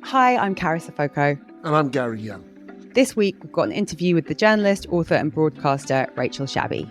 Hi, I'm Carys. And I'm Gary Younge. This week, we've got an interview with the journalist, author and broadcaster Rachel Shabi.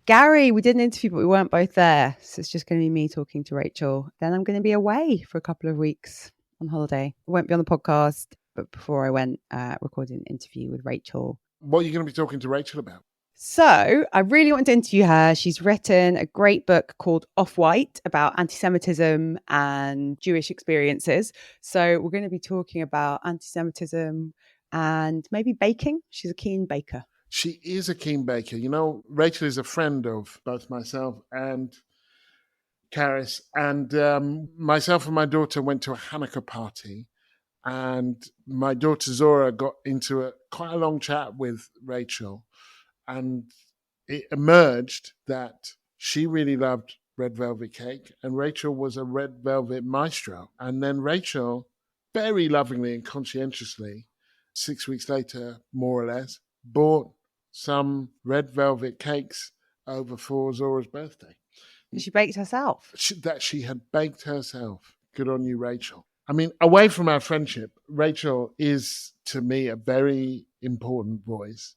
Gary, we did an interview, but we weren't both there. So it's just going to be me talking to Rachel. Then I'm going to be away for a couple of weeks on holiday. I won't be on the podcast, but before I went, recorded an interview with Rachel. What are you going to be talking to Rachel about? So I really wanted to interview her. She's written a great book called Off-White about anti-Semitism and Jewish experiences. So we're going to be talking about anti-Semitism and maybe baking. She's a keen baker. She is a keen baker. You know, Rachel is a friend of both myself and Carys. And myself and my daughter went to a Hanukkah party. And my daughter Zora got into quite a long chat with Rachel. And it emerged that she really loved red velvet cake. And Rachel was a red velvet maestro. And then Rachel, very lovingly and conscientiously, 6 weeks later, more or less, bought some red velvet cakes over for Zora's birthday. She baked herself? That she had baked herself. Good on you, Rachel. I mean, away from our friendship, Rachel is, to me, a very important voice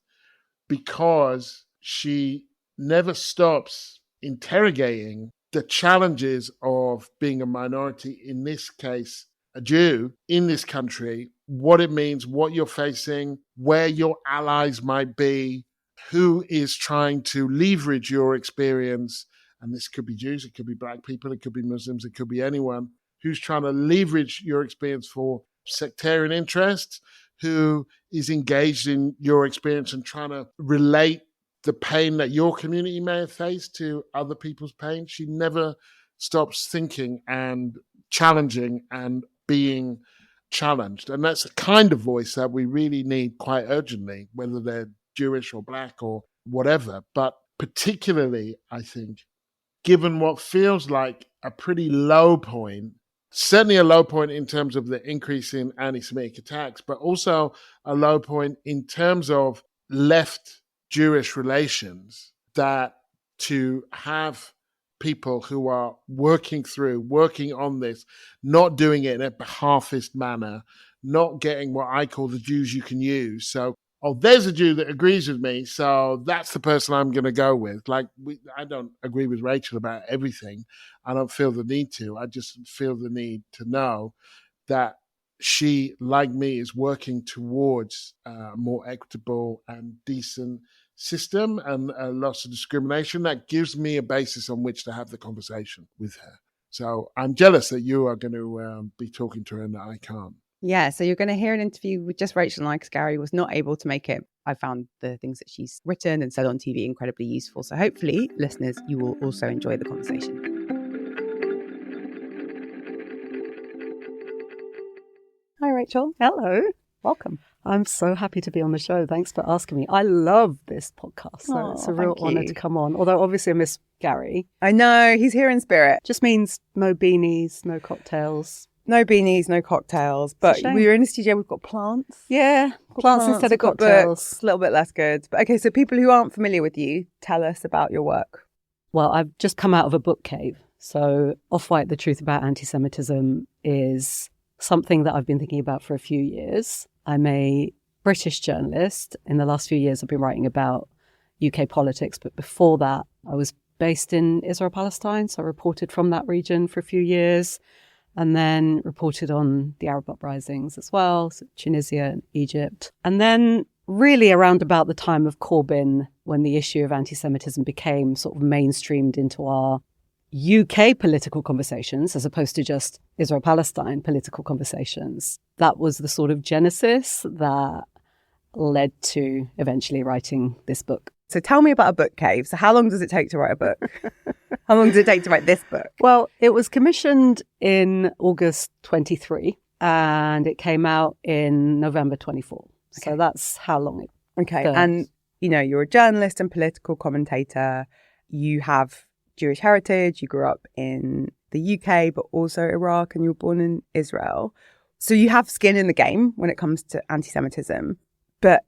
because she never stops interrogating the challenges of being a minority, in this case, a Jew in this country, what it means, what you're facing, where your allies might be, who is trying to leverage your experience. And this could be Jews, it could be Black people, it could be Muslims, it could be anyone who's trying to leverage your experience for sectarian interests, who is engaged in your experience and trying to relate the pain that your community may have faced to other people's pain. She never stops thinking and challenging and being challenged. And that's a kind of voice that we really need quite urgently, whether they're Jewish or Black or whatever. But particularly, I think, given what feels like a pretty low point, certainly a low point in terms of the increase in anti-Semitic attacks, but also a low point in terms of left-Jewish relations, that to have people who are working on this, not doing it in a half-assed manner, not getting what I call the Jews you can use. So, there's a Jew that agrees with me, so that's the person I'm going to go with. Like, I don't agree with Rachel about everything. I don't feel the need to. I just feel the need to know that she, like me, is working towards a more equitable and decent system and loss of discrimination. That gives me a basis on which to have the conversation with her. So I'm jealous that you are going to be talking to her and that I can't. Yeah, so you're going to hear an interview with just Rachel and I, because Gary was not able to make it. I found the things that she's written and said on TV incredibly useful. So hopefully, listeners, you will also enjoy the conversation. Hi, Rachel. Hello. Welcome. I'm so happy to be on the show. Thanks for asking me. I love this podcast, so it's a real honour to come on. Although obviously I miss Gary. I know, he's here in spirit. Just means no beanies, no cocktails. No beanies, no cocktails. But we were in the studio, we've got plants. Yeah, plants instead of cocktails. Books, a little bit less good. But okay, so people who aren't familiar with you, tell us about your work. Well, I've just come out of a book cave. So Off-White, The Truth About Antisemitism is something that I've been thinking about for a few years. I'm a British journalist. In the last few years, I've been writing about UK politics. But before that, I was based in Israel-Palestine. So I reported from that region for a few years. And then reported on the Arab uprisings as well, so Tunisia and Egypt. And then really around about the time of Corbyn, when the issue of anti-Semitism became sort of mainstreamed into our UK political conversations, as opposed to just Israel-Palestine political conversations, that was the sort of genesis that led to eventually writing this book. So tell me about a book cave. So how long does it take to write a book? How long does it take to write this book? Well, it was commissioned in August 23 and it came out in November 24. Okay. So that's how long it burns. And, you know, you're a journalist and political commentator. You have Jewish heritage. You grew up in the UK, but also Iraq, and you were born in Israel. So you have skin in the game when it comes to anti-Semitism. But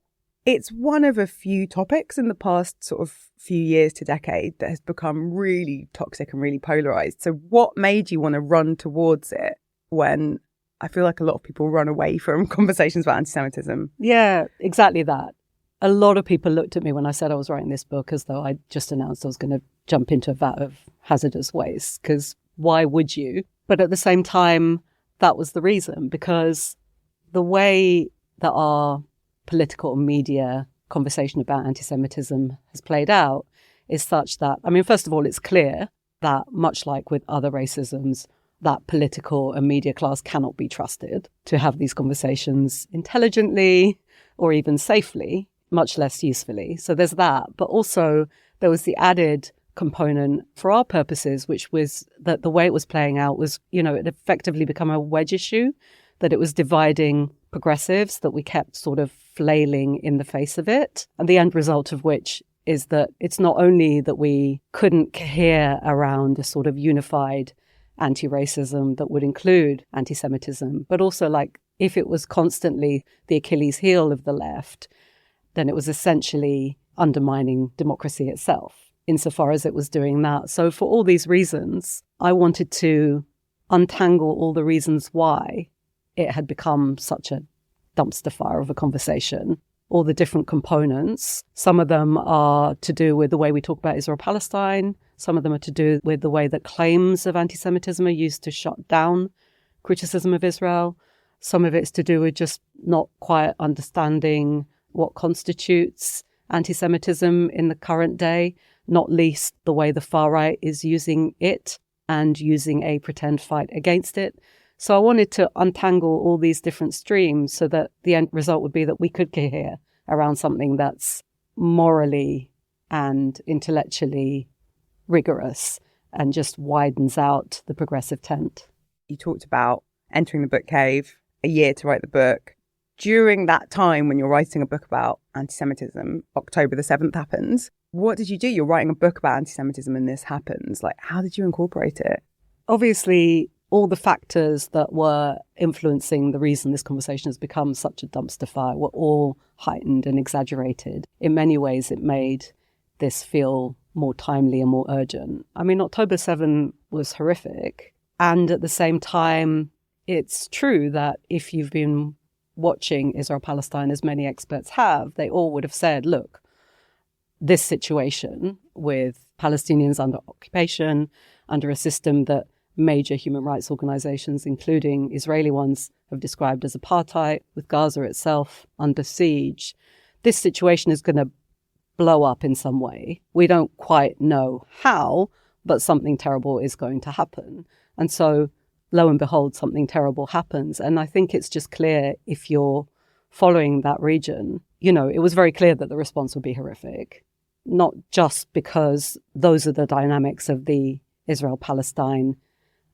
It's one of a few topics in the past sort of few years to decade that has become really toxic and really polarized. So what made you want to run towards it when I feel like a lot of people run away from conversations about anti-Semitism? Yeah, exactly that. A lot of people looked at me when I said I was writing this book as though I just announced I was going to jump into a vat of hazardous waste, because why would you? But at the same time, that was the reason, because the way that our political and media conversation about anti-Semitism has played out is such that, I mean, first of all, it's clear that much like with other racisms, that political and media class cannot be trusted to have these conversations intelligently or even safely, much less usefully. So there's that. But also there was the added component for our purposes, which was that the way it was playing out was, it effectively become a wedge issue, that it was dividing progressives, that we kept sort of flailing in the face of it. And the end result of which is that it's not only that we couldn't cohere around a sort of unified anti-racism that would include anti-Semitism, but also like if it was constantly the Achilles heel of the left, then it was essentially undermining democracy itself, insofar as it was doing that. So for all these reasons, I wanted to untangle all the reasons why it had become such a dumpster fire of a conversation, all the different components. Some of them are to do with the way we talk about Israel-Palestine. Some of them are to do with the way that claims of anti-Semitism are used to shut down criticism of Israel. Some of it's to do with just not quite understanding what constitutes anti-Semitism in the current day, not least the way the far right is using it and using a pretend fight against it. So I wanted to untangle all these different streams so that the end result would be that we could cohere around something that's morally and intellectually rigorous and just widens out the progressive tent. You talked about entering the book cave, a year to write the book. During that time when you're writing a book about anti-Semitism, October the 7th happens. What did you do? You're writing a book about anti-Semitism and this happens. Like, how did you incorporate it? Obviously, all the factors that were influencing the reason this conversation has become such a dumpster fire were all heightened and exaggerated. In many ways, it made this feel more timely and more urgent. I mean, October 7 was horrific. And at the same time, it's true that if you've been watching Israel-Palestine, as many experts have, they all would have said, look, this situation with Palestinians under occupation, under a system that major human rights organizations, including Israeli ones, have described as apartheid, with Gaza itself under siege, this situation is going to blow up in some way. We don't quite know how, but something terrible is going to happen. And so, lo and behold, something terrible happens. And I think it's just clear, if you're following that region, it was very clear that the response would be horrific, not just because those are the dynamics of the Israel-Palestine,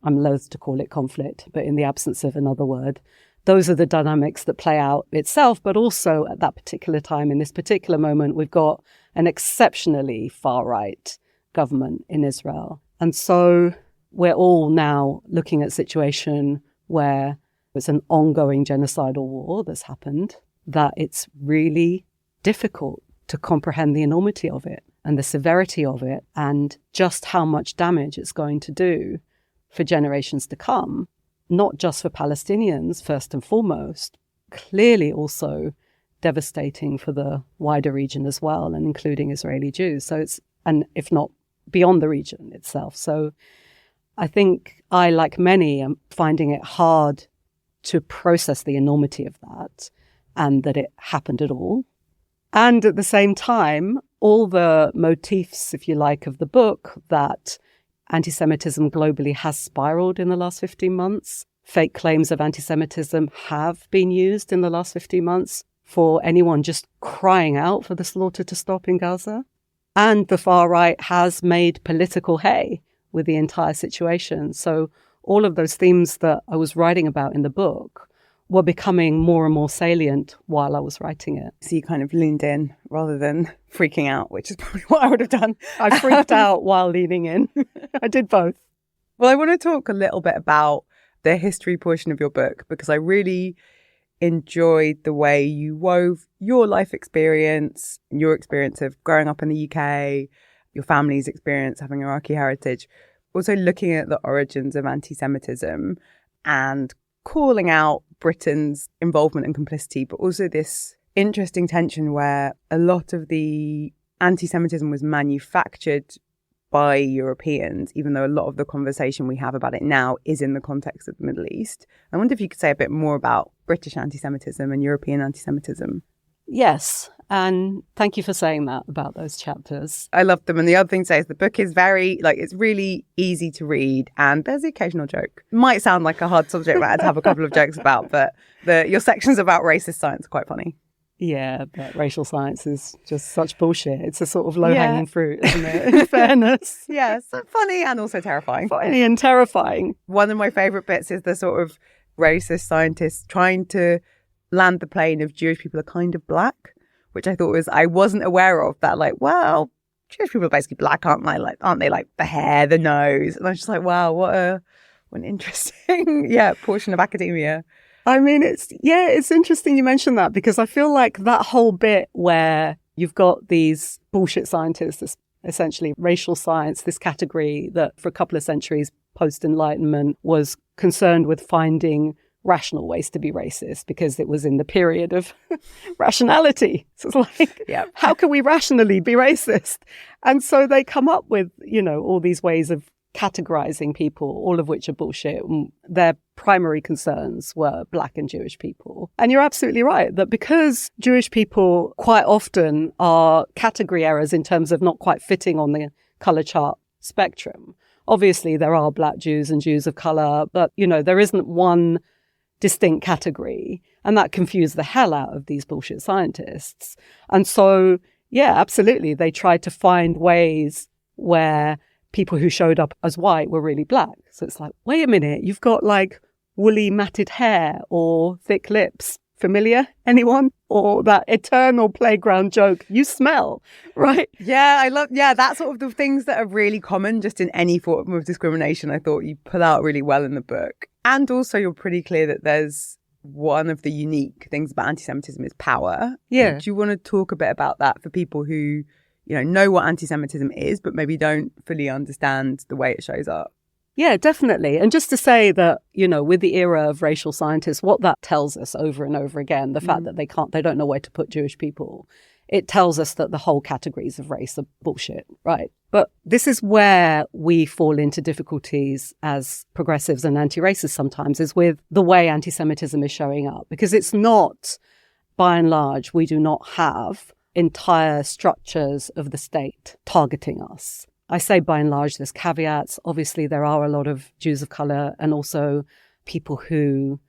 I'm loath to call it conflict, but in the absence of another word, those are the dynamics that play out itself. But also at that particular time, in this particular moment, we've got an exceptionally far-right government in Israel. And so we're all now looking at a situation where it's an ongoing genocidal war that's happened, that it's really difficult to comprehend the enormity of it and the severity of it and just how much damage it's going to do for generations to come, not just for Palestinians, first and foremost, clearly also devastating for the wider region as well, and including Israeli Jews. So it's, and if not beyond the region itself. So I think I, like many, am finding it hard to process the enormity of that and that it happened at all. And at the same time, all the motifs, if you like, of the book, that anti-Semitism globally has spiraled in the last 15 months. Fake claims of anti-Semitism have been used in the last 15 months for anyone just crying out for the slaughter to stop in Gaza. And the far right has made political hay with the entire situation. So all of those themes that I was writing about in the book were becoming more and more salient while I was writing it. So you kind of leaned in rather than freaking out, which is probably what I would have done. I freaked out while leaning in. I did both. Well, I want to talk a little bit about the history portion of your book, because I really enjoyed the way you wove your life experience, your experience of growing up in the UK, your family's experience having Iraqi heritage, also looking at the origins of anti-Semitism and calling out Britain's involvement and complicity, but also this interesting tension where a lot of the anti-Semitism was manufactured by Europeans, even though a lot of the conversation we have about it now is in the context of the Middle East. I wonder if you could say a bit more about British anti-Semitism and European anti-Semitism. Yes, and thank you for saying that about those chapters. I love them. And the other thing to say is the book is very, it's really easy to read and there's the occasional joke. It might sound like a hard subject matter to have a couple of jokes about, but your sections about racist science are quite funny. Yeah, but racial science is just such bullshit. It's a sort of low-hanging fruit, isn't it? In fairness. Yes, funny and also terrifying. Funny and terrifying. One of my favourite bits is the sort of racist scientists trying to land the plane of Jewish people are kind of black, which I thought I wasn't aware of that. Jewish people are basically black, aren't they? Aren't they like the hair, the nose? And I was just like, wow, what an interesting, portion of academia. I mean, it's interesting you mentioned that because I feel like that whole bit where you've got these bullshit scientists, this essentially racial science, this category that for a couple of centuries post-Enlightenment was concerned with finding rational ways to be racist because it was in the period of rationality. So it's like, how can we rationally be racist? And so they come up with, all these ways of categorizing people, all of which are bullshit. Their primary concerns were black and Jewish people. And you're absolutely right that because Jewish people quite often are category errors in terms of not quite fitting on the color chart spectrum. Obviously, there are black Jews and Jews of color, but, there isn't one distinct category. And that confused the hell out of these bullshit scientists. And so, absolutely, they tried to find ways where people who showed up as white were really black. So it's like, wait a minute, you've got woolly matted hair or thick lips. Familiar? Anyone? Or that eternal playground joke, you smell, right? Yeah, I love, that's sort of the things that are really common just in any form of discrimination. I thought you put out really well in the book. And also you're pretty clear that there's one of the unique things about anti-Semitism is power. Yeah. Do you want to talk a bit about that for people who know what anti-Semitism is, but maybe don't fully understand the way it shows up? Yeah, definitely. And just to say that, with the era of racial scientists, what that tells us over and over again, the fact that they don't know where to put Jewish people, it tells us that the whole categories of race are bullshit, right? But this is where we fall into difficulties as progressives and anti-racists sometimes, is with the way anti-Semitism is showing up. Because it's not, by and large, we do not have entire structures of the state targeting us. I say by and large, there's caveats. Obviously, there are a lot of Jews of color and also people who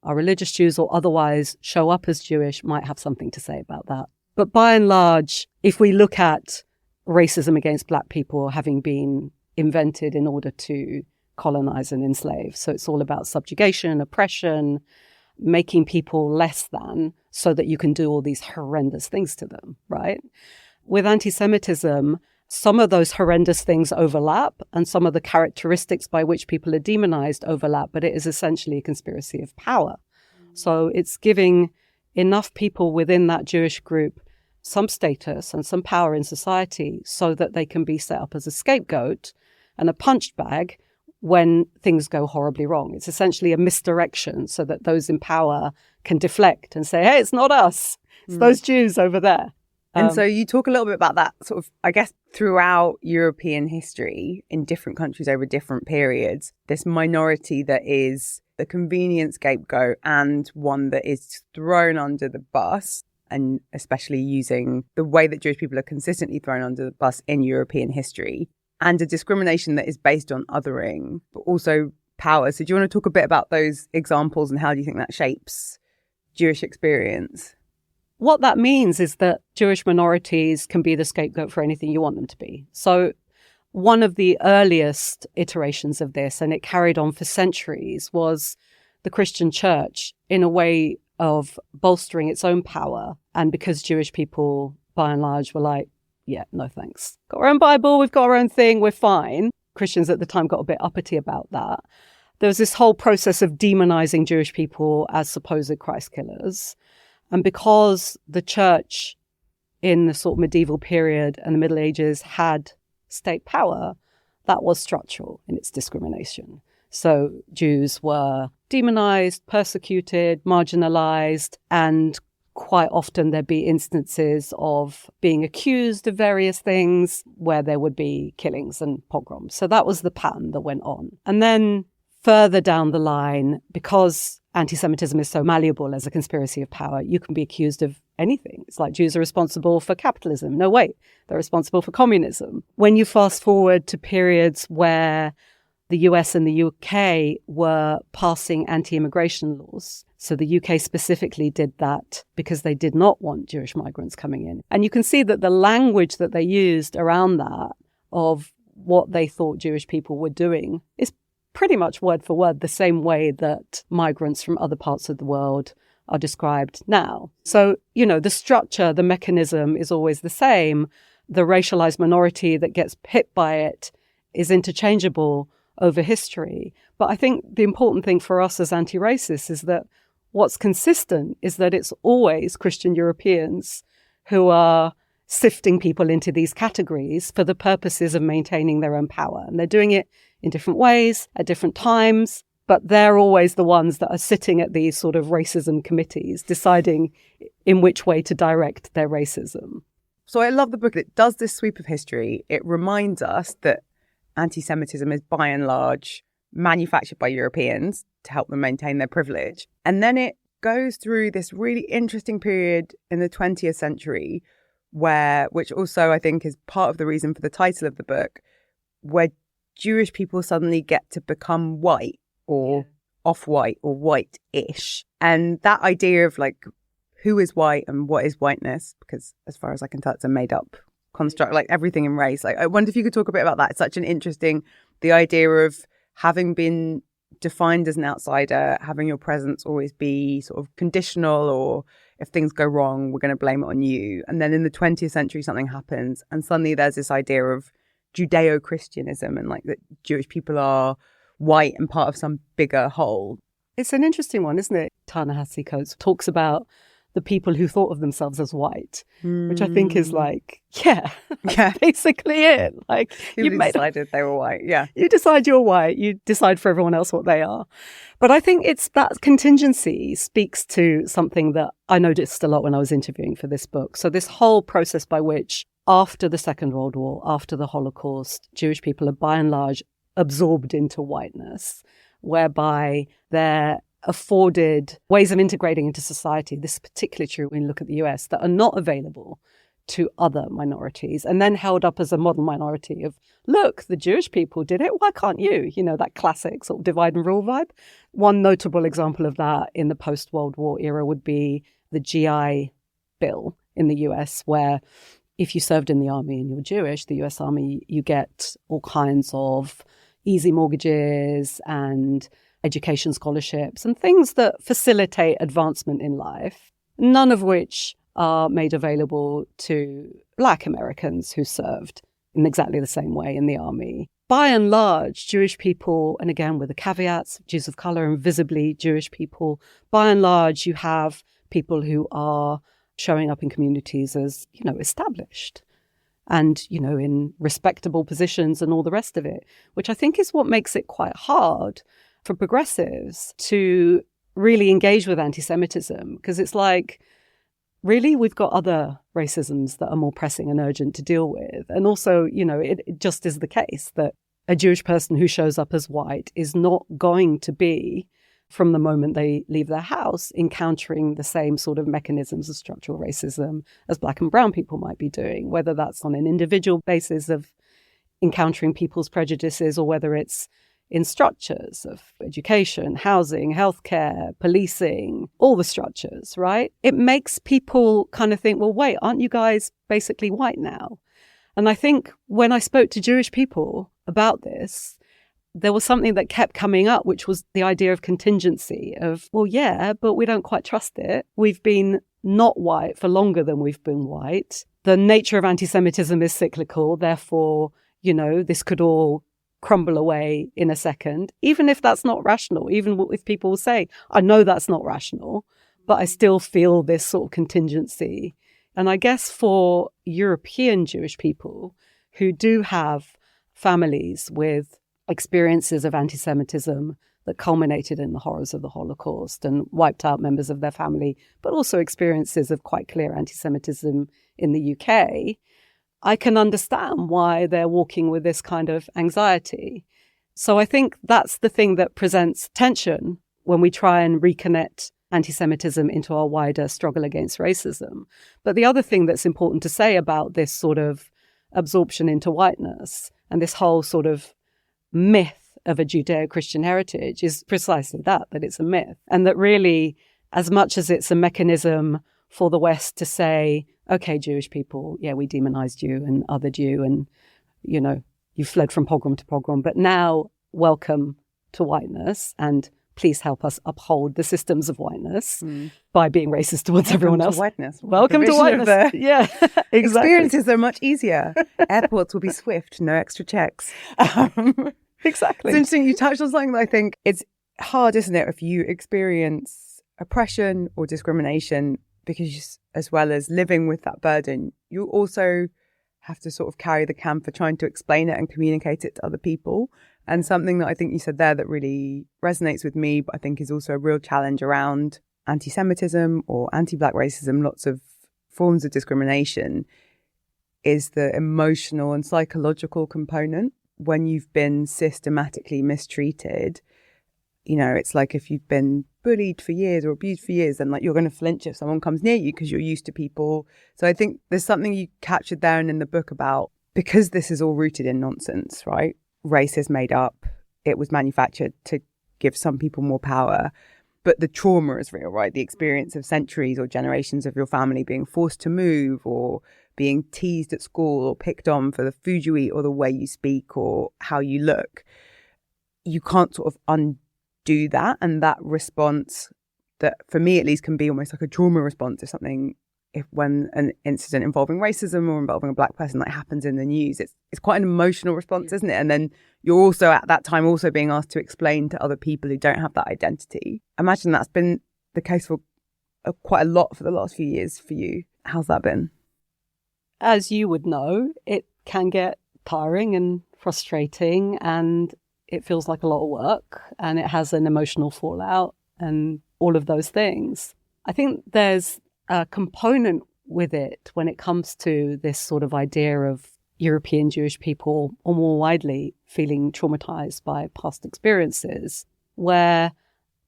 are religious Jews or otherwise show up as Jewish might have something to say about that. But by and large, if we look at racism against black people having been invented in order to colonize and enslave, so it's all about subjugation, oppression, making people less than so that you can do all these horrendous things to them, right? With anti-Semitism, some of those horrendous things overlap and some of the characteristics by which people are demonized overlap, but it is essentially a conspiracy of power. So it's giving enough people within that Jewish group some status and some power in society so that they can be set up as a scapegoat and a punch bag when things go horribly wrong. It's essentially a misdirection so that those in power can deflect and say, hey, it's not us. It's those Jews over there. And so you talk a little bit about that sort of, I guess, throughout European history in different countries over different periods, this minority that is the convenient scapegoat and one that is thrown under the bus, and especially using the way that Jewish people are consistently thrown under the bus in European history, and a discrimination that is based on othering, but also power. So do you want to talk a bit about those examples and how do you think that shapes Jewish experience? What that means is that Jewish minorities can be the scapegoat for anything you want them to be. So one of the earliest iterations of this, and it carried on for centuries, was the Christian church in a way of bolstering its own power. And because Jewish people, by and large, were like, yeah, no thanks. Got our own Bible, we've got our own thing, we're fine. Christians at the time got a bit uppity about that. there was this whole process of demonizing Jewish people as supposed Christ killers. And because the church in the sort of medieval period and the Middle Ages had state power, that was structural in its discrimination. So Jews were demonized, persecuted, marginalized, and quite often there'd be instances of being accused of various things where there would be killings and pogroms. So that was the pattern that went on. And then further down the line, because anti-Semitism is so malleable as a conspiracy of power, you can be accused of anything. It's like Jews are responsible for capitalism. No, wait, they're responsible for communism. When you fast forward to periods where the US and the UK were passing anti-immigration laws, so the UK specifically did that because they did not want Jewish migrants coming in. And you can see that the language that they used around that of what they thought Jewish people were doing is pretty much word for word the same way that migrants from other parts of the world are described now. So, the structure, the mechanism is always the same. The racialized minority that gets hit by it is interchangeable over history. But I think the important thing for us as anti-racists is that what's consistent is that it's always Christian Europeans who are sifting people into these categories for the purposes of maintaining their own power. And they're doing it in different ways, at different times, but they're always the ones that are sitting at these sort of racism committees, deciding in which way to direct their racism. So I love the book. It does this sweep of history. It reminds us that anti-Semitism is by and large manufactured by Europeans to help them maintain their privilege. And then it goes through this really interesting period in the 20th century which also I think is part of the reason for the title of the book, where Jewish people suddenly get to become white or off-white or white-ish. And that idea of like, who is white and what is whiteness? Because as far as I can tell, it's a made-up construct, like everything in race. Like, I wonder if you could talk a bit about that. It's such an interesting, the idea of having been defined as an outsider, having your presence always be sort of conditional, or if things go wrong, we're going to blame it on you. And then in the 20th century, something happens and suddenly there's this idea of Judeo-Christianism and like that Jewish people are white and part of some bigger whole. It's an interesting one, isn't it? Ta-Nehisi Coates talks about the people who thought of themselves as white, which I think is like, basically it. Like you decided they were white. Yeah. You decide you're white. You decide for everyone else what they are. But I think it's that contingency speaks to something that I noticed a lot when I was interviewing for this book. So this whole process by which after the Second World War, after the Holocaust, Jewish people are by and large absorbed into whiteness, whereby they're afforded ways of integrating into society. This is particularly true when you look at the US, that are not available to other minorities, and then held up as a model minority of, look, the Jewish people did it, why can't you? That classic sort of divide and rule vibe. One notable example of that in the post-World War era would be the GI Bill in the US, where if you served in the army and you're Jewish, the US Army, you get all kinds of easy mortgages and education scholarships and things that facilitate advancement in life, none of which are made available to Black Americans who served in exactly the same way in the army. By and large, Jewish people, and again with the caveats, Jews of color and visibly Jewish people, by and large, you have people who are showing up in communities as, established and, in respectable positions and all the rest of it, which I think is what makes it quite hard for progressives to really engage with anti-Semitism, because it's like, really, we've got other racisms that are more pressing and urgent to deal with. And also, it just is the case that a Jewish person who shows up as white is not going to be, from the moment they leave their house, encountering the same sort of mechanisms of structural racism as Black and brown people might be doing, whether that's on an individual basis of encountering people's prejudices or whether it's in structures of education, housing, healthcare, policing, all the structures, right? It makes people kind of think, well, wait, aren't you guys basically white now? And I think when I spoke to Jewish people about this, there was something that kept coming up, which was the idea of contingency of, well, yeah, but we don't quite trust it. We've been not white for longer than we've been white. The nature of anti-Semitism is cyclical. Therefore, this could all crumble away in a second, even if that's not rational, even if people say, I know that's not rational, but I still feel this sort of contingency. And I guess for European Jewish people who do have families with experiences of anti-Semitism that culminated in the horrors of the Holocaust and wiped out members of their family, but also experiences of quite clear anti-Semitism in the UK, I can understand why they're walking with this kind of anxiety. So I think that's the thing that presents tension when we try and reconnect anti-Semitism into our wider struggle against racism. But the other thing that's important to say about this sort of absorption into whiteness and this whole sort of myth of a Judeo-Christian heritage is precisely that it's a myth. And that really, as much as it's a mechanism for the West to say, okay, Jewish people, yeah, we demonized you and othered you and, you know, you fled from pogrom to pogrom, but now welcome to whiteness and please help us uphold the systems of whiteness by being racist towards everyone else. Welcome to whiteness. Yeah, exactly. Experiences are much easier. Airports will be swift, no extra checks. Exactly. It's interesting. You touched on something that I think it's hard, isn't it, if you experience oppression or discrimination, because as well as living with that burden, you also have to sort of carry the can for trying to explain it and communicate it to other people. And something that I think you said there that really resonates with me, but I think is also a real challenge around anti-Semitism or anti-Black racism, lots of forms of discrimination, is the emotional and psychological component. When you've been systematically mistreated, you know, it's like if you've been bullied for years or abused for years, then like you're going to flinch if someone comes near you because you're used to people. So I think there's something you captured there and in the book about, because this is all rooted in nonsense, right? Race is made up. It was manufactured to give some people more power. But the trauma is real, right? The experience of centuries or generations of your family being forced to move or being teased at school or picked on for the food you eat or the way you speak or how you look. You can't sort of undo that. And that response that, for me at least, can be almost like a trauma response to something. If when an incident involving racism or involving a Black person like happens in the news, it's quite an emotional response, isn't it? And then you're also at that time also being asked to explain to other people who don't have that identity. Imagine that's been the case for quite a lot for the last few years for you. How's that been? As you would know, it can get tiring and frustrating and it feels like a lot of work and it has an emotional fallout and all of those things. I think there's a component with it when it comes to this sort of idea of European Jewish people, or more widely, feeling traumatized by past experiences, where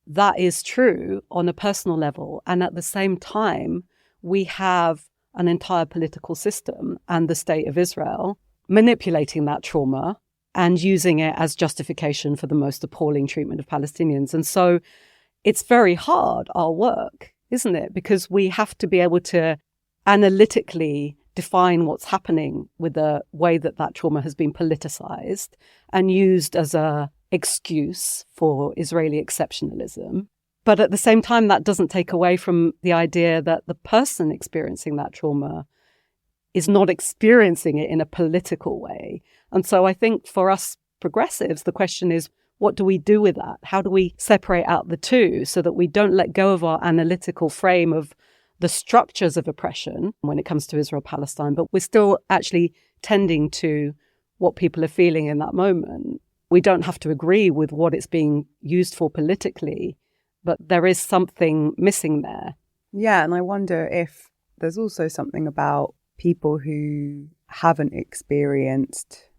that is true on a personal level. And at the same time, we have an entire political system and the state of Israel manipulating that trauma and using it as justification for the most appalling treatment of Palestinians. And so it's very hard, our work, isn't it? Because we have to be able to analytically define what's happening with the way that that trauma has been politicized and used as a excuse for Israeli exceptionalism. But at the same time, that doesn't take away from the idea that the person experiencing that trauma is not experiencing it in a political way. And so I think for us progressives, the question is, what do we do with that? How do we separate out the two so that we don't let go of our analytical frame of the structures of oppression when it comes to Israel-Palestine, but we're still actually tending to what people are feeling in that moment? We don't have to agree with what it's being used for politically, but there is something missing there. Yeah, and I wonder if there's also something about people who haven't experienced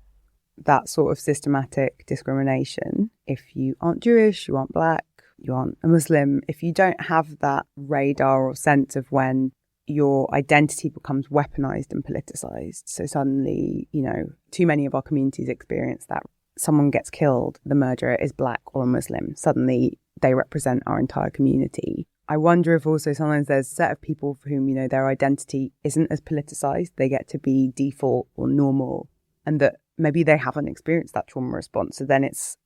that sort of systematic discrimination. If you aren't Jewish, you aren't Black, you aren't a Muslim, if you don't have that radar or sense of when your identity becomes weaponized and politicized. So suddenly, you know, too many of our communities experience that. Someone gets killed, the murderer is Black or a Muslim. Suddenly they represent our entire community. I wonder if also sometimes there's a set of people for whom, you know, their identity isn't as politicized. They get to be default or normal, and that maybe they haven't experienced that trauma response. So then it's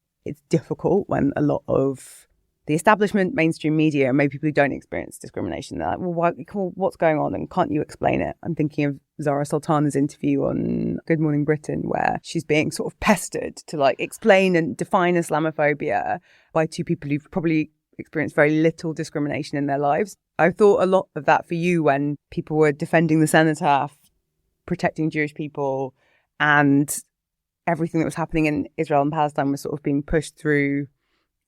difficult when a lot of the establishment, mainstream media, and maybe people who don't experience discrimination. They're like, well, what's going on and can't you explain it? I'm thinking of Zara Sultana's interview on Good Morning Britain, where she's being sort of pestered to like explain and define Islamophobia by two people who've probably experienced very little discrimination in their lives. I thought a lot of that for you when people were defending the cenotaph, protecting Jewish people, and everything that was happening in Israel and Palestine was sort of being pushed through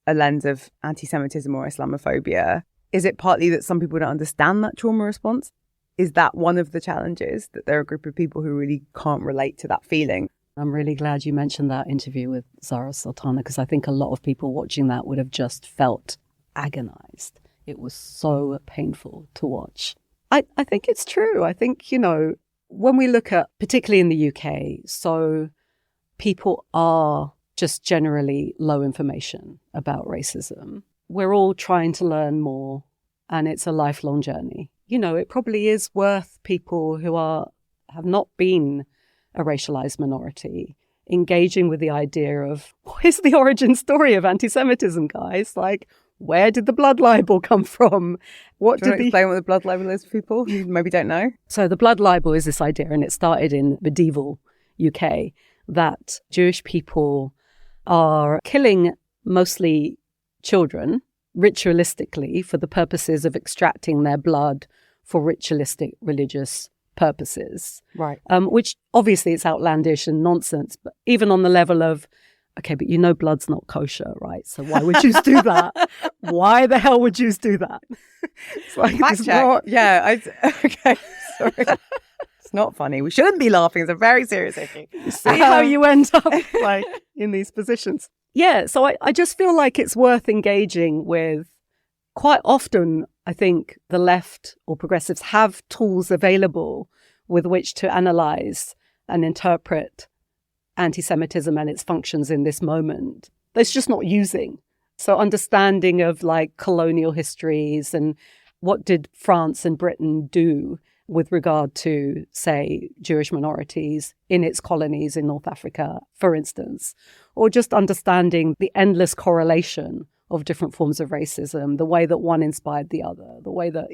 a lens of anti-Semitism or Islamophobia. Is it partly that some people don't understand that trauma response? Is that one of the challenges, that there are a group of people who really can't relate to that feeling? I'm really glad you mentioned that interview with Zara Sultana, because I think a lot of people watching that would have just felt agonized. It was so painful to watch. I think it's true. I think, when we look at, particularly in the UK, so people are just generally low information about racism. We're all trying to learn more, and it's a lifelong journey. It probably is worth people who have not been a racialized minority engaging with the idea of, what is the origin story of anti-Semitism, guys? Like, where did the blood libel come from? Do you want to explain what the blood libel is for people who maybe don't know? So the blood libel is this idea, and it started in medieval UK, that Jewish people are killing mostly children ritualistically for the purposes of extracting their blood for ritualistic religious purposes. Right. Which obviously it's outlandish and nonsense, but even on the level of, okay, but blood's not kosher, right? So why would Jews do that? Why the hell would Jews do that? It's like, fact check. Yeah. Okay. Sorry. It's not funny. We shouldn't be laughing. It's a very serious issue. See how you end up like in these positions. Yeah. So I just feel like it's worth engaging with. Quite often, I think the left or progressives have tools available with which to analyze and interpret anti-Semitism and its functions in this moment. That's just not using. So understanding of like colonial histories and what did France and Britain do with regard to, say, Jewish minorities in its colonies in North Africa, for instance, or just understanding the endless correlation of different forms of racism, the way that one inspired the other, the way that,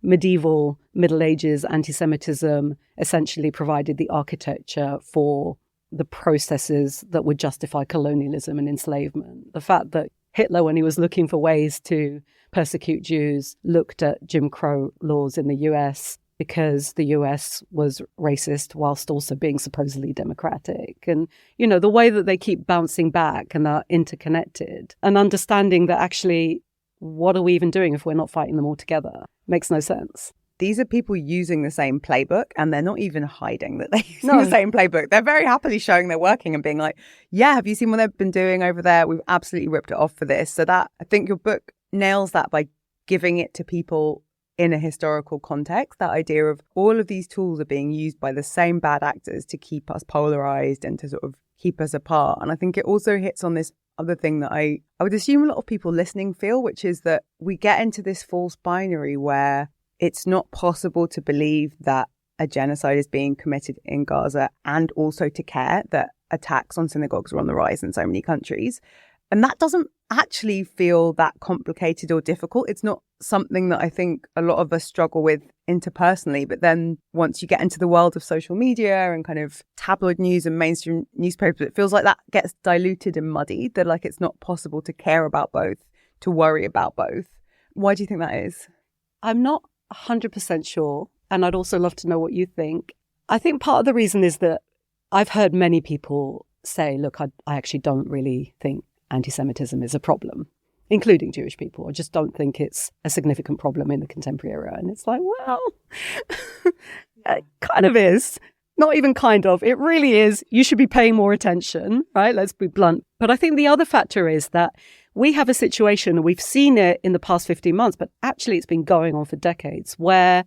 medieval Middle Ages anti-Semitism essentially provided the architecture for the processes that would justify colonialism and enslavement. The fact that Hitler, when he was looking for ways to persecute Jews, looked at Jim Crow laws in the US because the US was racist whilst also being supposedly democratic. And, the way that they keep bouncing back and are interconnected, and understanding that actually, what are we even doing if we're not fighting them all together? Makes no sense. These are people using the same playbook, and they're not even hiding that they're using the same playbook. They're very happily showing they're working and being like, yeah, have you seen what they've been doing over there? We've absolutely ripped it off for this. So that, I think your book nails that by giving it to people in a historical context, that idea of all of these tools are being used by the same bad actors to keep us polarized and to sort of keep us apart. And I think it also hits on this other thing that I would assume a lot of people listening feel, which is that we get into this false binary where it's not possible to believe that a genocide is being committed in Gaza and also to care that attacks on synagogues are on the rise in so many countries. And that doesn't actually feel that complicated or difficult. It's not something that I think a lot of us struggle with interpersonally. But then once you get into the world of social media and kind of tabloid news and mainstream newspapers, it feels like that gets diluted and muddied, that like it's not possible to care about both, to worry about both. Why do you think that is? I'm not 100% sure. And I'd also love to know what you think. I think part of the reason is that I've heard many people say, look, I actually don't really think anti-Semitism is a problem, including Jewish people. I just don't think it's a significant problem in the contemporary era. And it's like, well, it kind of is. Not even kind of. It really is. You should be paying more attention, right? Let's be blunt. But I think the other factor is that we have a situation, and we've seen it in the past 15 months, but actually it's been going on for decades, where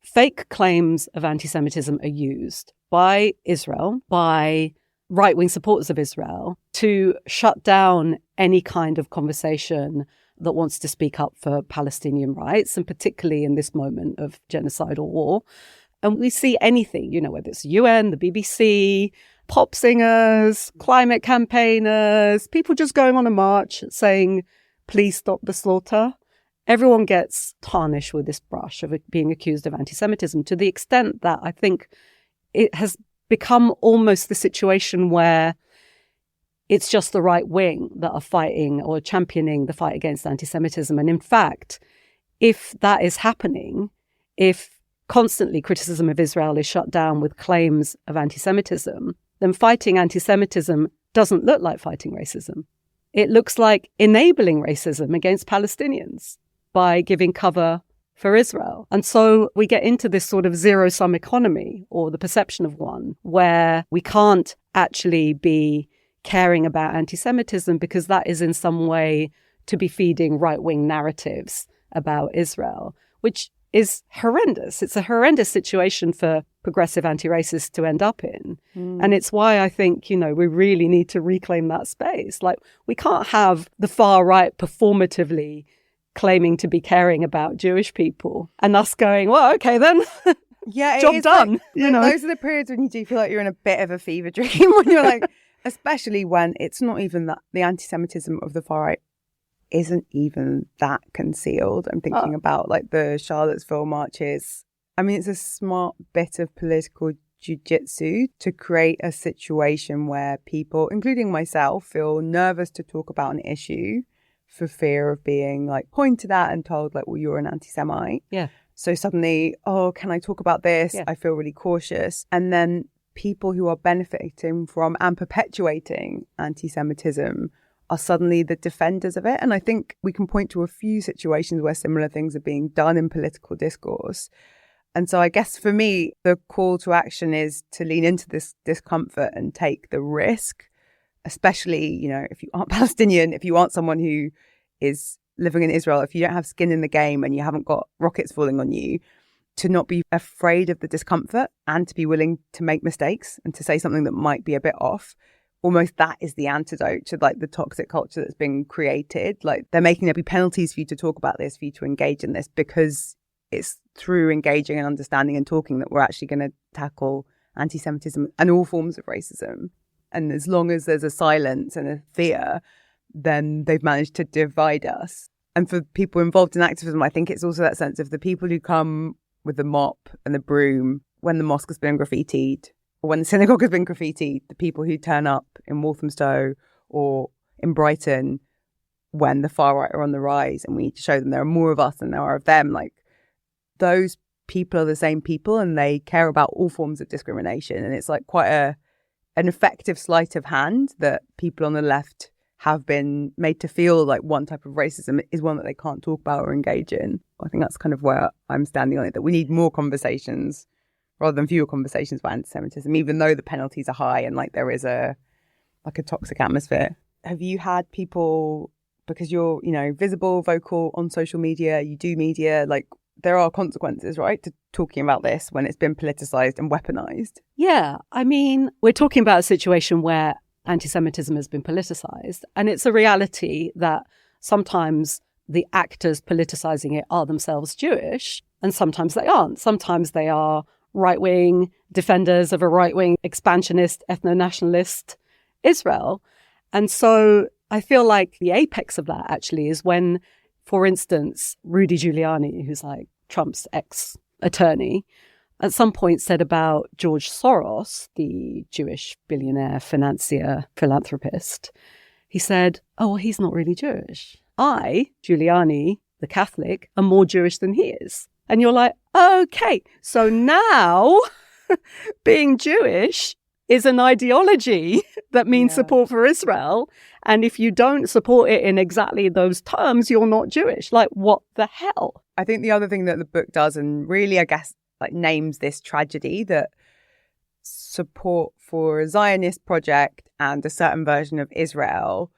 fake claims of anti-Semitism are used by Israel, by right-wing supporters of Israel, to shut down any kind of conversation that wants to speak up for Palestinian rights, and particularly in this moment of genocidal war. And we see anything, whether it's UN, the BBC, pop singers, climate campaigners, people just going on a march saying please stop the slaughter. Everyone gets tarnished with this brush of being accused of anti-Semitism, to the extent that I think it has become almost the situation where it's just the right wing that are fighting or championing the fight against anti-Semitism. And in fact, if that is happening, if constantly criticism of Israel is shut down with claims of anti-Semitism, then fighting anti-Semitism doesn't look like fighting racism. It looks like enabling racism against Palestinians by giving cover for Israel. And so we get into this sort of zero-sum economy, or the perception of one, where we can't actually be caring about anti-Semitism because that is in some way to be feeding right-wing narratives about Israel, which is horrendous. It's a horrendous situation for progressive anti-racists to end up in. And it's why I think, we really need to reclaim that space. Like, we can't have the far right performatively claiming to be caring about Jewish people and us going, well, okay then, job done. Those are the periods when you do feel like you're in a bit of a fever dream, when you're like, especially when it's not even that the anti-Semitism of the far right isn't even that concealed. I'm thinking about like the Charlottesville marches. I mean, it's a smart bit of political jiu-jitsu to create a situation where people, including myself, feel nervous to talk about an issue for fear of being like pointed at and told like, well, you're an anti-Semite. Yeah. So suddenly, can I talk about this? Yeah. I feel really cautious. And then people who are benefiting from and perpetuating anti-Semitism are suddenly the defenders of it. And I think we can point to a few situations where similar things are being done in political discourse. And so I guess for me, the call to action is to lean into this discomfort and take the risk, especially, if you aren't Palestinian, if you aren't someone who is living in Israel, if you don't have skin in the game and you haven't got rockets falling on you, to not be afraid of the discomfort and to be willing to make mistakes and to say something that might be a bit off. Almost that is the antidote to like the toxic culture that's been created. Like, they're making there be penalties for you to talk about this, for you to engage in this, because it's through engaging and understanding and talking that we're actually going to tackle anti-Semitism and all forms of racism. And as long as there's a silence and a fear, then they've managed to divide us. And for people involved in activism, I think it's also that sense of the people who come with the mop and the broom when the mosque has been graffitied, or when the synagogue has been graffitied, the people who turn up in Walthamstow or in Brighton when the far right are on the rise, and we need to show them there are more of us than there are of them. Like, those people are the same people and they care about all forms of discrimination. And it's like quite an effective sleight of hand that people on the left have been made to feel like one type of racism is one that they can't talk about or engage in. I think that's kind of where I'm standing on it, that we need more conversations rather than fewer conversations about anti-Semitism, even though the penalties are high and like there is a toxic atmosphere. Have you had people, because you're, visible, vocal on social media, you do media, like there are consequences, right, to talking about this when it's been politicized and weaponized? Yeah. I mean, we're talking about a situation where anti-Semitism has been politicized, and it's a reality that sometimes the actors politicizing it are themselves Jewish, and sometimes they aren't. Sometimes they are right-wing defenders of a right-wing expansionist, ethno-nationalist Israel. And so I feel like the apex of that actually is when, for instance, Rudy Giuliani, who's like Trump's ex-attorney, at some point said about George Soros, the Jewish billionaire, financier, philanthropist, he said, oh, well, he's not really Jewish. I, Giuliani, the Catholic, am more Jewish than he is. And you're like, okay, so now being Jewish is an ideology that means support for Israel. And if you don't support it in exactly those terms, you're not Jewish. Like, what the hell? I think the other thing that the book does, and really, I guess, like names this tragedy, that support for a Zionist project and a certain version of Israel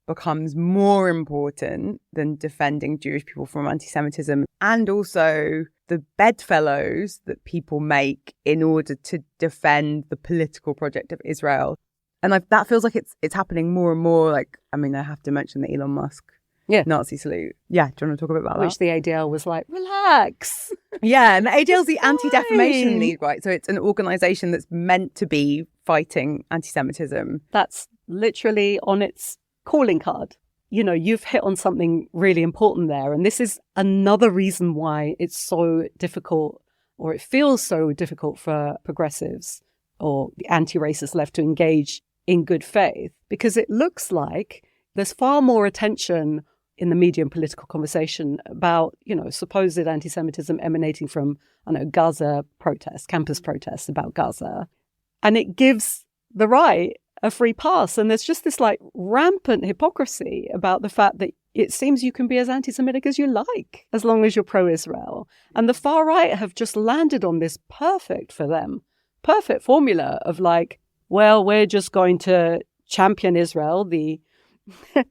becomes more important than defending Jewish people from anti-Semitism, and also the bedfellows that people make in order to defend the political project of Israel. And that feels like it's happening more and more. Like, I mean, I have to mention the Elon Musk Nazi salute. Yeah, do you want to talk a bit about that? Which the ADL was like, relax. Yeah, and the ADL's the Anti-Defamation League, right? So it's an organisation that's meant to be fighting anti-Semitism. That's literally on its calling card. you've hit on something really important there. And this is another reason why it's so difficult, or it feels so difficult for progressives or the anti-racist left to engage in good faith, because it looks like there's far more attention in the media and political conversation about, supposed anti-Semitism emanating from, Gaza protests, campus protests about Gaza. And it gives the right a free pass. And there's just this rampant hypocrisy about the fact that it seems you can be as anti-Semitic as you like, as long as you're pro-Israel. And the far right have just landed on this perfect formula of we're just going to champion Israel, the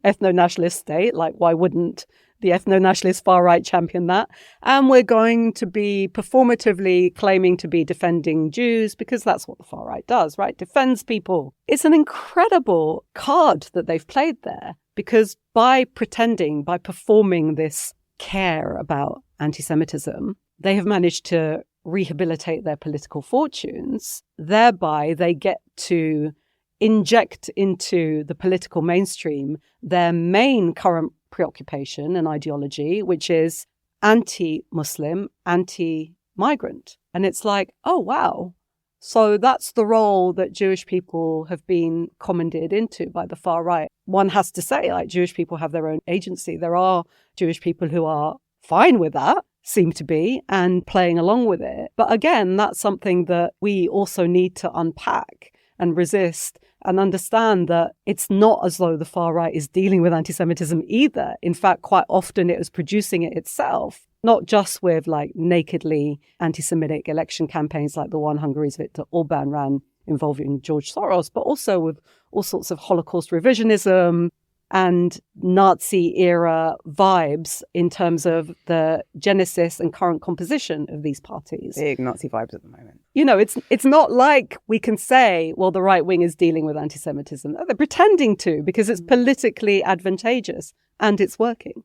ethno-nationalist state. Why wouldn't the ethno-nationalist far right champion that? And we're going to be performatively claiming to be defending Jews, because that's what the far right does, right? Defends people. It's an incredible card that they've played there, because by performing this care about anti-Semitism, they have managed to rehabilitate their political fortunes. Thereby, they get to inject into the political mainstream their main current preoccupation and ideology, which is anti-Muslim, anti-migrant. And it's oh, wow. So that's the role that Jewish people have been commandeered into by the far right. One has to say, Jewish people have their own agency. There are Jewish people who are fine with that, seem to be, and playing along with it. But again, that's something that we also need to unpack and resist, and understand that it's not as though the far right is dealing with anti-Semitism either. In fact, quite often it was producing it itself, not just with nakedly anti-Semitic election campaigns like the one Hungary's Viktor Orban ran involving George Soros, but also with all sorts of Holocaust revisionism and Nazi-era vibes in terms of the genesis and current composition of these parties. Big Nazi vibes at the moment. It's not like we can say, well, the right wing is dealing with anti-Semitism. They're pretending to, because it's politically advantageous and it's working.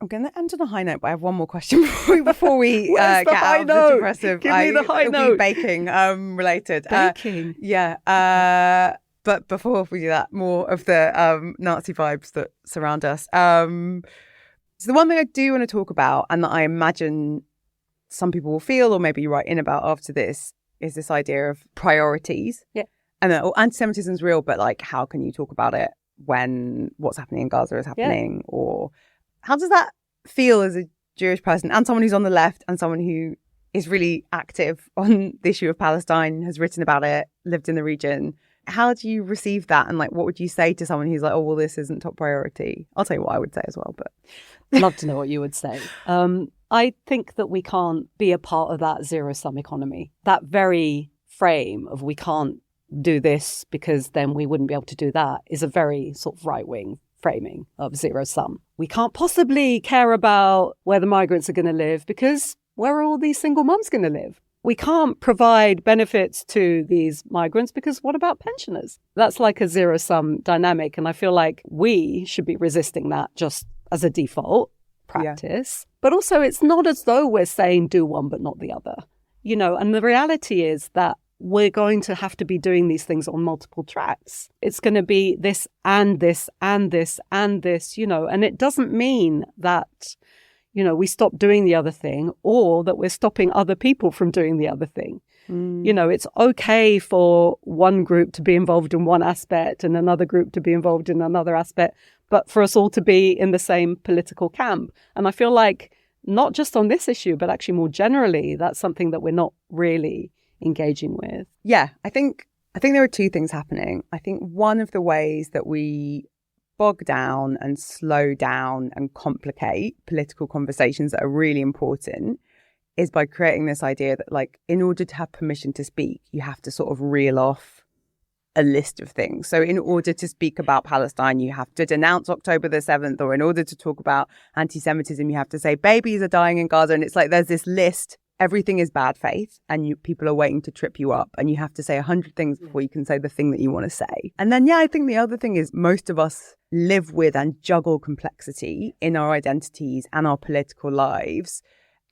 I'm going to end on a high note, but I have one more question before we get out of the depressive. Give me the high note. Baking related. Baking. But before we do that, more of the Nazi vibes that surround us. So the one thing I do want to talk about, and that I imagine some people will feel, or maybe write in about after this, is this idea of priorities. Yeah. And anti-Semitism is real, but how can you talk about it when what's happening in Gaza is happening? Yeah. Or how does that feel as a Jewish person and someone who's on the left and someone who is really active on the issue of Palestine, has written about it, lived in the region? How do you receive that? And what would you say to someone who's oh, well, this isn't top priority? I'll tell you what I would say as well, but love to know what you would say. I think that we can't be a part of that zero-sum economy. That very frame of we can't do this because then we wouldn't be able to do that is a very sort of right-wing framing of zero-sum. We can't possibly care about where the migrants are going to live because where are all these single mums going to live? We can't provide benefits to these migrants because what about pensioners? That's a zero-sum dynamic. And I feel like we should be resisting that just as a default practice. Yeah. But also it's not as though we're saying do one but not the other. And the reality is that we're going to have to be doing these things on multiple tracks. It's going to be this and this and this and this, and it doesn't mean that we stop doing the other thing or that we're stopping other people from doing the other thing. It's okay for one group to be involved in one aspect and another group to be involved in another aspect, but for us all to be in the same political camp. And I feel like not just on this issue, but actually more generally, that's something that we're not really engaging with. Yeah, I think there are two things happening. I think one of the ways that we bog down and slow down and complicate political conversations that are really important is by creating this idea that in order to have permission to speak, you have to sort of reel off a list of things. So in order to speak about Palestine, you have to denounce October the 7th, or in order to talk about anti-Semitism, you have to say babies are dying in Gaza. And it's there's this list. Everything is bad faith and people are waiting to trip you up and you have to say 100 things before you can say the thing that you want to say. And then, I think the other thing is most of us live with and juggle complexity in our identities and our political lives.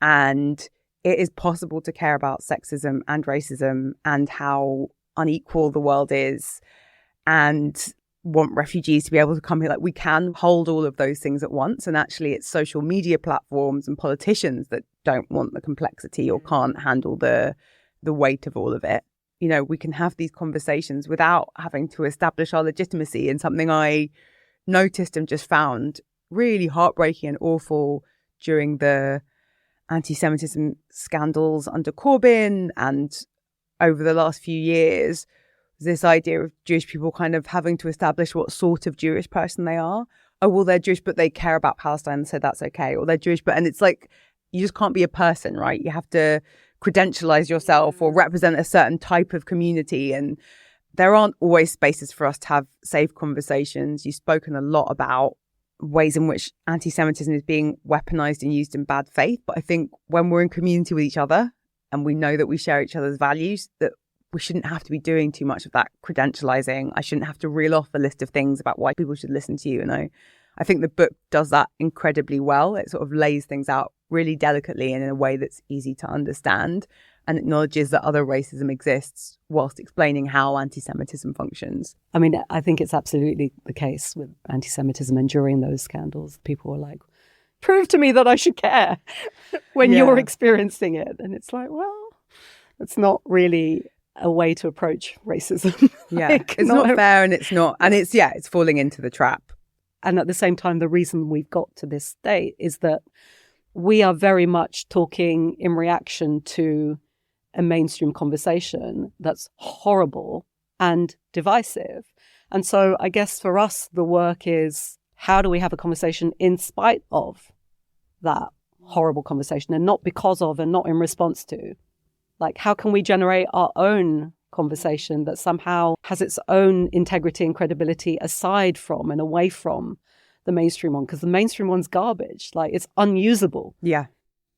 And it is possible to care about sexism and racism and how unequal the world is and want refugees to be able to come here. Like, we can hold all of those things at once. And actually, it's social media platforms and politicians that don't want the complexity or can't handle the weight of all of it. You know, we can have these conversations without having to establish our legitimacy. And something I noticed and just found really heartbreaking and awful during the anti-Semitism scandals under Corbyn and over the last few years, this idea of Jewish people kind of having to establish what sort of Jewish person they are. Oh, well, they're Jewish, but they care about Palestine, so that's okay. Or they're Jewish, and it's like, you just can't be a person, right? You have to credentialize yourself or represent a certain type of community. And there aren't always spaces for us to have safe conversations. You've spoken a lot about ways in which anti-Semitism is being weaponized and used in bad faith. But I think when we're in community with each other and we know that we share each other's values, that we shouldn't have to be doing too much of that credentializing. I shouldn't have to reel off a list of things about why people should listen to you. And I think the book does that incredibly well. It sort of lays things out really delicately and in a way that's easy to understand and acknowledges that other racism exists whilst explaining how anti-Semitism functions. I mean, I think it's absolutely the case with anti-Semitism, and during those scandals, people were like, prove to me that I should care when you're experiencing it. And it's like, well, it's not really a way to approach racism. Yeah, it's not fair, and it's falling into the trap. And at the same time, the reason we've got to this state is that we are very much talking in reaction to a mainstream conversation that's horrible and divisive. And so I guess for us, the work is, how do we have a conversation in spite of that horrible conversation, and not because of and not in response to? Like, how can we generate our own conversation that somehow has its own integrity and credibility aside from and away from the mainstream one? Because the mainstream one's garbage. Like, it's unusable. Yeah.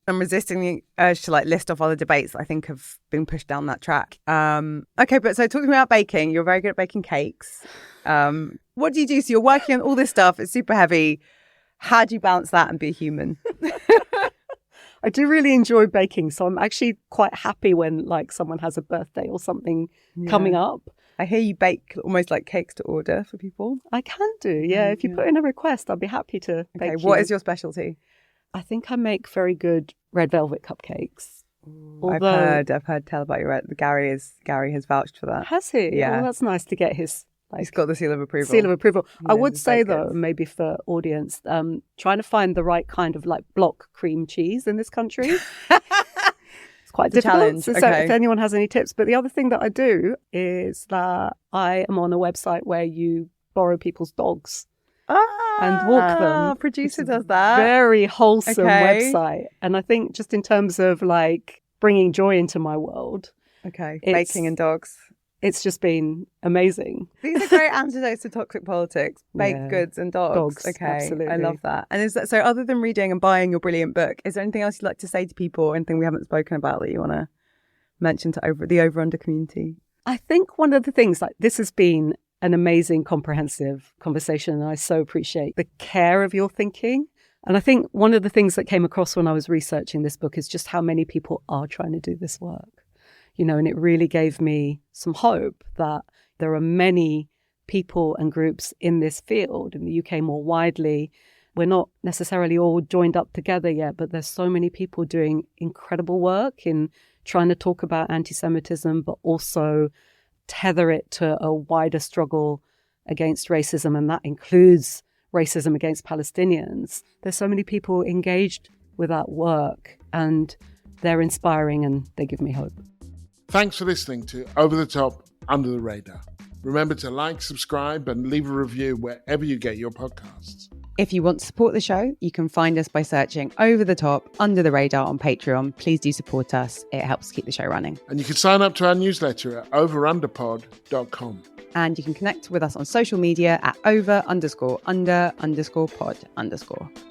I'm resisting the urge to list off other debates that I think have been pushed down that track. Okay, but so talking about baking, you're very good at baking cakes. What do you do? So you're working on all this stuff. It's super heavy. How do you balance that and be a human? I do really enjoy baking, so I'm actually quite happy when someone has a birthday or something coming up. I hear you bake almost like cakes to order for people. I can do, yeah. If you put in a request, I'll be happy to bake. Okay, what is your specialty? I think I make very good red velvet cupcakes. I've heard tell about Gary has vouched for that. Has he? Yeah. Well, that's nice to get his. He's got the seal of approval. Seal of approval. I would say though, maybe for audience, trying to find the right kind of block cream cheese in this country. It's quite difficult. Challenge. So if anyone has any tips. But the other thing that I do is that I am on a website where you borrow people's dogs and walk them. Producer does that. Very wholesome website. And I think just in terms of bringing joy into my world. Okay, baking and dogs. It's just been amazing. These are great antidotes to toxic politics. Baked goods and dogs. Okay, absolutely. I love that. And is that so? Other than reading and buying your brilliant book, is there anything else you'd like to say to people, or anything we haven't spoken about that you want to mention to the over-under community? I think one of the things, this has been an amazing, comprehensive conversation, and I so appreciate the care of your thinking. And I think one of the things that came across when I was researching this book is just how many people are trying to do this work. And it really gave me some hope that there are many people and groups in this field, in the UK more widely. We're not necessarily all joined up together yet, but there's so many people doing incredible work in trying to talk about anti-Semitism, but also tether it to a wider struggle against racism, and that includes racism against Palestinians. There's so many people engaged with that work, and they're inspiring and they give me hope. Thanks for listening to Over the Top, Under the Radar. Remember to like, subscribe, and leave a review wherever you get your podcasts. If you want to support the show, you can find us by searching Over the Top, Under the Radar on Patreon. Please do support us. It helps keep the show running. And you can sign up to our newsletter at overunderpod.com. And you can connect with us on social media at over_under_pod_.